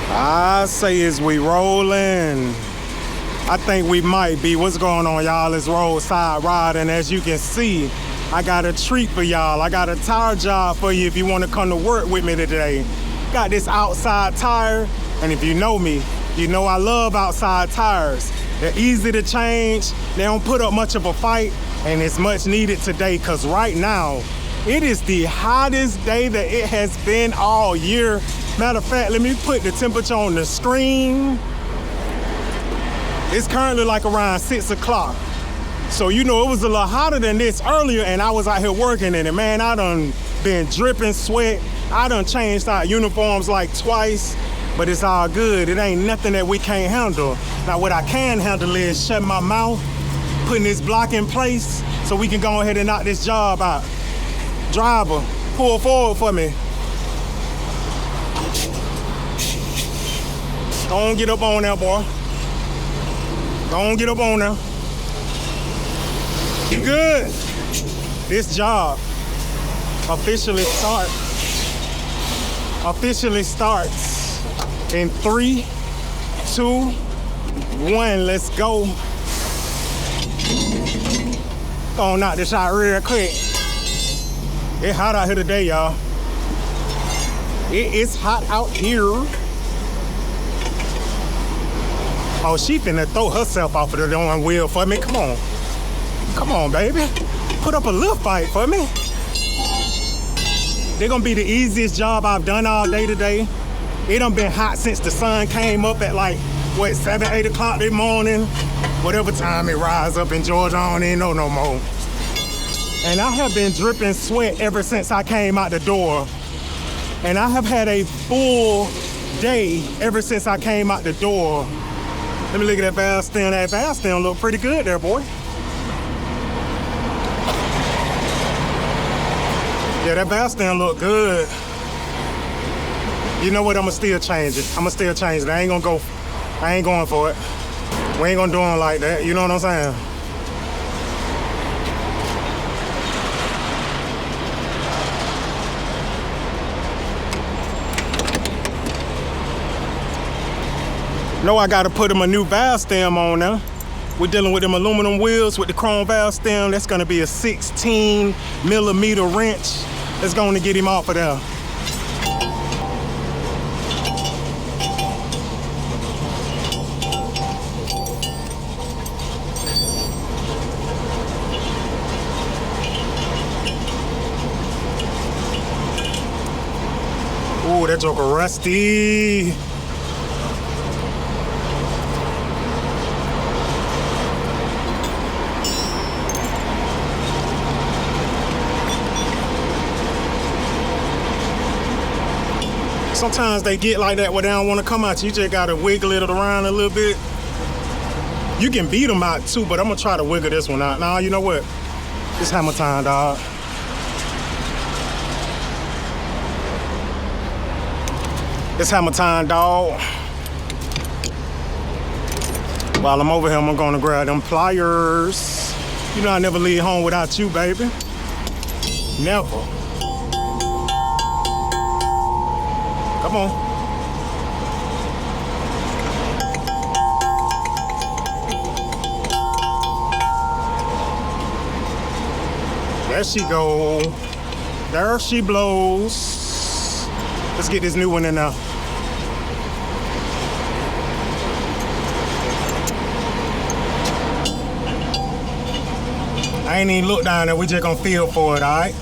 I say is we rolling. I think we might be. What's going on, y'all? It's Roadside Riding. As you can see, I got a treat for y'all. I got a tire job for you if you want to come to work with me today. Got this outside tire, and if you know me, you know I love outside tires. They're easy to change. They don't put up much of a fight, and it's much needed today because right now, it is the hottest day that it has been all year. Matter of fact, let me put the temperature on the screen. It's currently like around 6 o'clock. So, you know, it was a little hotter than this earlier, and I was out here working in it. Man, I done been dripping sweat. I done changed our uniforms like twice, but it's all good. It ain't nothing that we can't handle. Now, what I can handle is shutting my mouth, putting this block in place so we can go ahead and knock this job out. Driver, pull forward for me. Go on, get up on there, boy. Go on, get up on there. You good? This job officially starts in 3, 2, 1. Let's go. Gonna knock this out real quick. It's hot out here today, y'all. It is hot out here. Oh, she finna throw herself off of the darn wheel for me. Come on. Come on, baby. Put up a little fight for me. They're gonna be the easiest job I've done all day today. It done been hot since the sun came up at like, what, 7, 8 o'clock this morning? Whatever time it rise up in Georgia, I don't even know no more. And I have been dripping sweat ever since I came out the door. And I have had a full day ever since I came out the door. Let me look at that valve stem. That valve stem look pretty good there, boy. Yeah, that valve stem look good. You know what? I'ma still change it. I'ma still change it. I ain't going for it. We ain't gonna do it like that. You know what I'm saying? No, I gotta put him a new valve stem on now. We're dealing with them aluminum wheels with the chrome valve stem. That's gonna be a 16mm wrench. That's gonna get him off of there. Ooh, that joker rusty. Sometimes they get like that where they don't want to come out. You just gotta wiggle it around a little bit. You can beat them out too, but I'm gonna try to wiggle this one out. Nah, you know what? It's hammer time, dog. It's hammer time, dog. While I'm over here, I'm gonna grab them pliers. You know I never leave home without you, baby. Never. Come on. There she go. There she blows. Let's get this new one in now. I ain't even look down there. We just gonna feel for it, all right?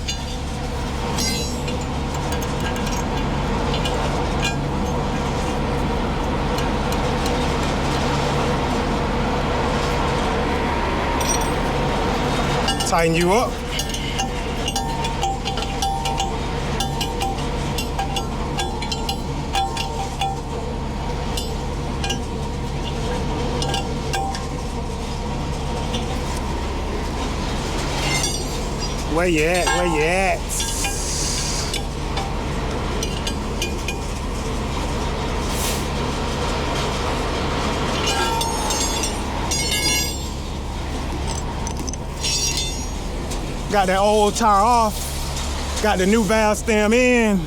Tighten you up. Where you at? Where you at? Got that old tire off. Got the new valve stem in.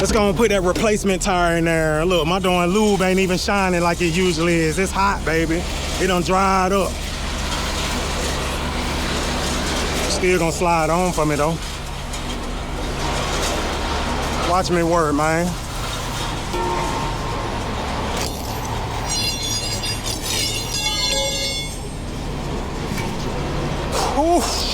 Let's go and put that replacement tire in there. Look, my darn lube ain't even shining like it usually is. It's hot, baby. It done dried up. Still gonna slide on for me though. Watch me work, man. Oof.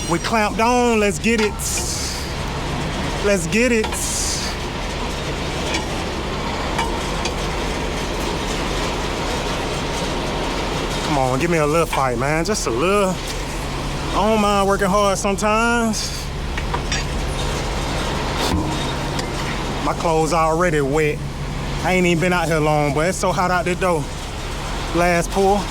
We clamped on, let's get it. Let's get it. Come on, give me a little fight, man. Just a little. I don't mind working hard sometimes. My clothes already wet. I ain't even been out here long, but it's so hot out the door. Last pull.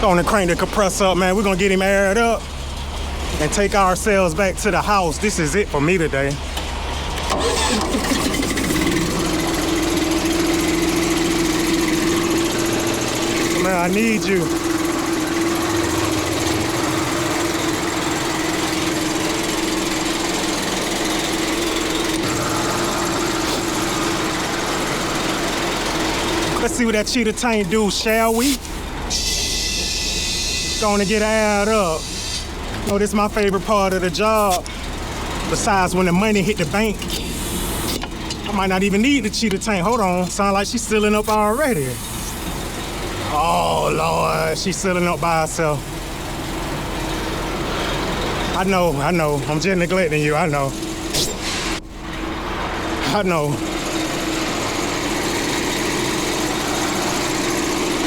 Gonna crank the compressor up, man. We're gonna get him aired up and take ourselves back to the house. This is it for me today. Man, I need you. Let's see what that cheetah tank do, shall we? Gonna get aired up. Oh, this is my favorite part of the job. Besides when the money hit the bank. I might not even need the cheetah tank. Hold on, sound like she's sealing up already. Oh Lord, she's sealing up by herself. I know, I'm just neglecting you, I know.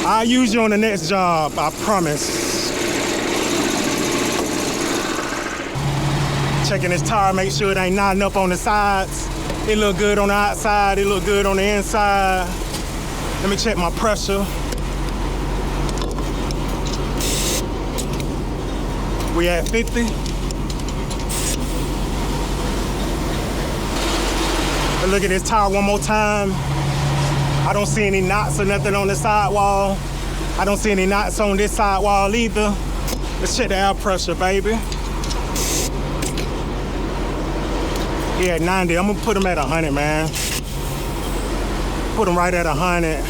I'll use you on the next job, I promise. Checking this tire, make sure it ain't knotting up on the sides. It look good on the outside, it look good on the inside. Let me check my pressure. We at 50. But look at this tire one more time. I don't see any knots or nothing on the sidewall. I don't see any knots on this sidewall either. Let's check the air pressure, baby. Yeah, 90. I'm gonna put them at 100, man. Put them right at 100.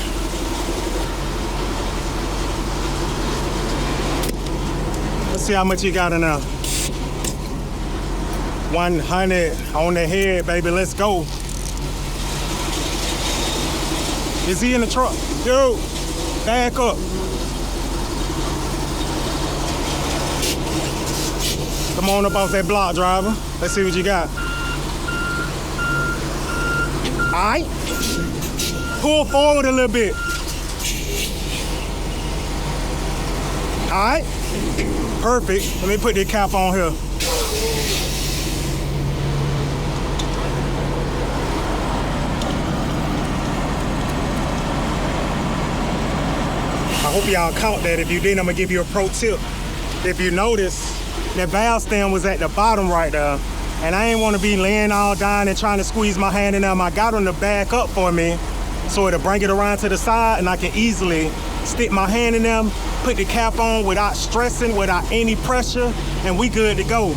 Let's see how much you got in there. 100 on the head, baby. Let's go. Is he in the truck? Yo, back up. Come on up off that block, driver. Let's see what you got. All right. Pull forward a little bit. All right. Perfect. Let me put the cap on here. I hope y'all caught that. If you didn't, I'm gonna give you a pro tip. If you notice, that valve stem was at the bottom right there. And I ain't wanna be laying all down and trying to squeeze my hand in there. I got them to back up for me so it'll bring it around to the side and I can easily stick my hand in them, put the cap on without stressing, without any pressure, and we good to go.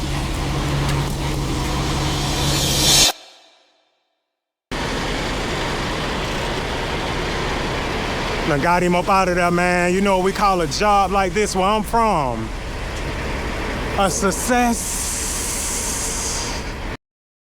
Now got him up out of there, man. You know what we call a job like this where I'm from? A success.